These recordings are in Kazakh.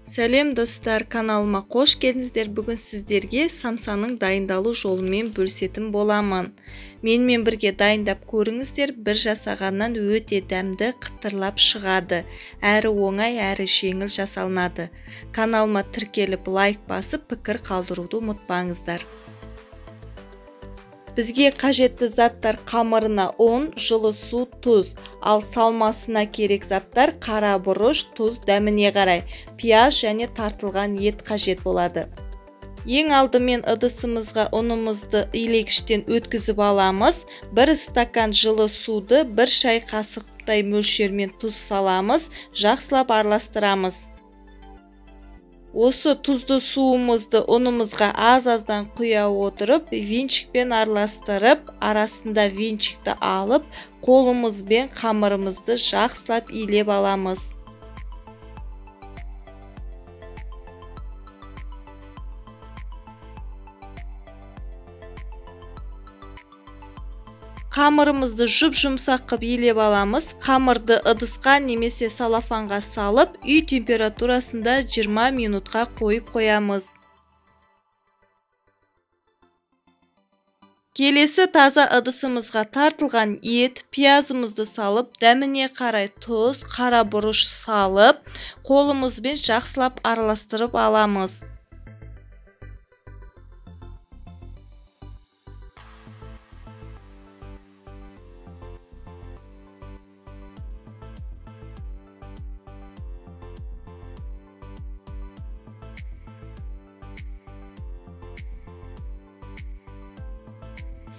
Сәлем достар, каналыма қош келдіңіздер. Бүгін сіздерге самсаның дайындалу жолымен бөлісетін боламын. Менімен бірге дайындап көріңіздер. Бір жасағаннан өте дәмді қытырлап шығады. Әрі оңай, әрі жеңіл жасалынады. Каналыма тіркеліп лайк басып, пікір қалдыруды ұмытпаңыздар. Бізге қажетті заттар: қамырына ұн, жылы су, тұз. Ал салмасына керек заттар: қара бұрыш, тұз, дәміне қарай, пияз және тартылған ет қажет болады. Ең алдымен ыдысымызға ұнымызды илегіштен өткізіп аламыз. 1 стакан жылы суды 1 шай қасықтай мөлшермен тұз саламыз, жақсылап араластырамыз. Осы тұзды суымызды ұнымызға аз-аздан құя отырып, венчикпен араластырып, арасында венчикті алып, қолымызбен қамырымызды жақсылап илеп аламыз. Қамырымызды жұп-жұмсақ қып илеп аламыз. Қамырды ыдысқа немесе салафанға салып, үй температурасында 20 минутқа қойып қоямыз. Келесі таза ыдысымызға тартылған ет, пиязымызды салып, дәміне қарай тұз, қара бұрыш салып, қолымызбен жақсылап араластырып аламыз.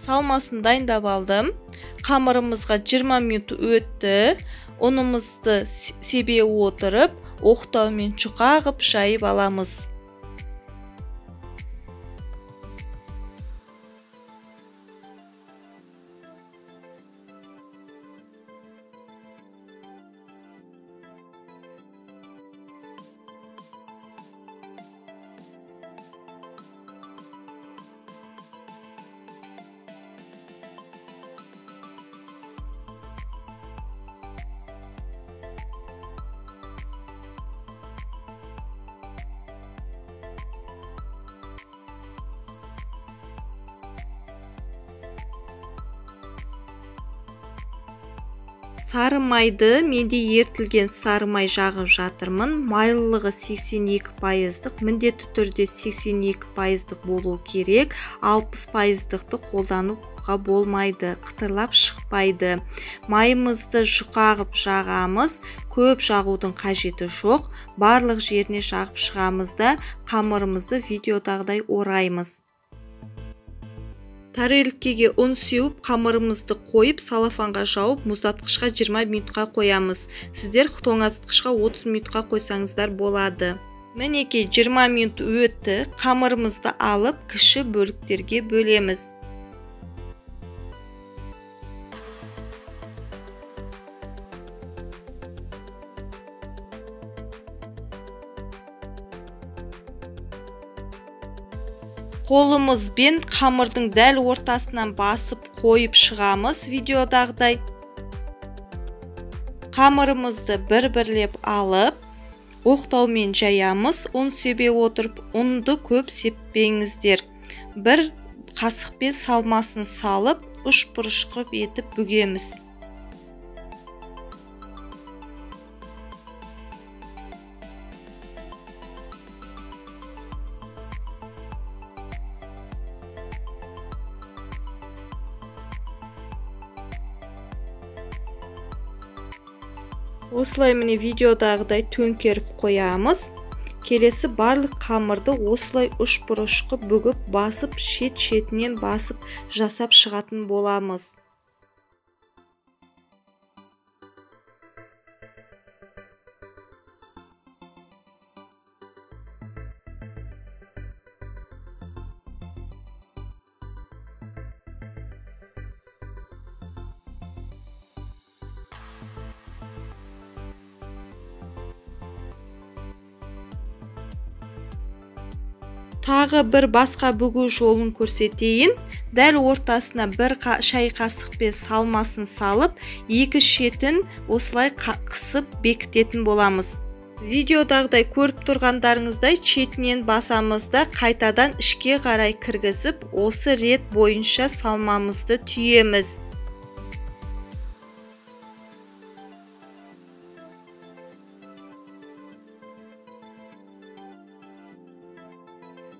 Салмасын дайындап алдым. Қамырымызға 20 минут өтті. Ұнымызды себе отырып, оқтаумен жұқа ғып жайып аламыз. Сары майды менде ертілген сары май жағып жатырмын. Майлылығы 82%, міндетті түрде 82%-дық болу керек. 60%-дықты қолдануға болмайды, қытырлап шықпайды. Майымызды жұқағып жағамыз. Көп жағудың қажеті жоқ. Барлық жеріне жағып шығамыз да қамырымызды видеодағыдай ораймыз. Тарелкеге ұн сеуіп, қамырымызды қойып, салафанға жауып, мұздатқышқа 20 минутқа қоямыз. Сіздер тоңазытқышқа 30 минутқа қойсаңыздар болады. Мінекей 20 минут өтті. Қамырымызды алып, кіші бөліктерге бөлеміз. Қолымызбен қамырдың дәл ортасынан басып қойып шығамыз видеодағыдай. Қамырымызды бір-бірлеп алып, оқтаумен жаямыз. Ұн себе отырып, ұнды көп сеппеңіздер. Бір қасықпен салмасын салып, ұш-бұрыш қып етіп бүгеміз. Осылай міне видеодағыдай төңкеріп қоямыз. Келесі барлық қамырды осылай ұш-бұрыш қып бүгіп, басып, шет-шетінен басып жасап шығатын боламыз. Тағы бір басқа бүгу жолын көрсетейін. Дәл ортасына бір шай қасықпен салмасын салып, екі шетін осылай қысып бекітетін боламыз. Видеодағыдай көріп тұрғандарыңыздай шетінен басамыз да қайтадан ішке қарай кіргізіп, осы рет бойынша салмамызды түйеміз.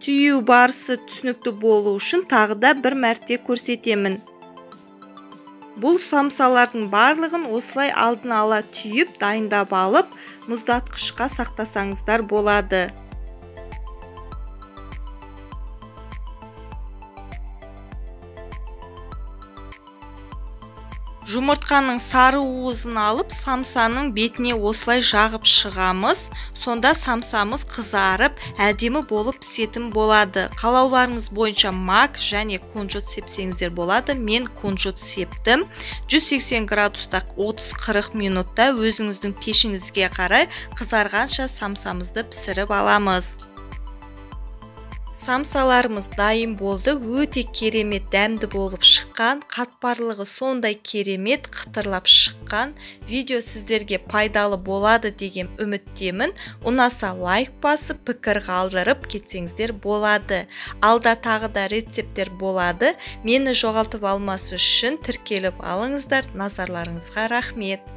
Түйу барысы түсінікті болу үшін тағы да бір мәрте көрсетемін. Бұл самсалардың барлығын осылай алдын ала түйіп, дайындап алып, мұздатқышқа сақтасаңыздар болады. Жұмыртқаның сары уызын алып, самсаның бетіне осылай жағып шығамыз. Сонда самсамыз қызарып, әдемі болып пісетін болады. Қалауларыңыз бойынша мак және кунжут сепсеңіздер болады. Мен кунжут септім. 180 градуста 30-40 минутта өзіңіздің пешіңізге қарай қызарғанша самсамызды пісіріп аламыз. Самсаларымыз дайын болды. Өте керемет дәмді болып шыққан, қатпарлығы сондай керемет қытырлап шыққан. Видео сіздерге пайдалы болады деген үміттемін. Ұнаса лайк басып, пікір қалдырып кетсеңіздер болады. Алда тағы да рецепттер болады. Мені жоғалтып алмас үшін тіркеліп алыңыздар. Назарларыңызға рахмет.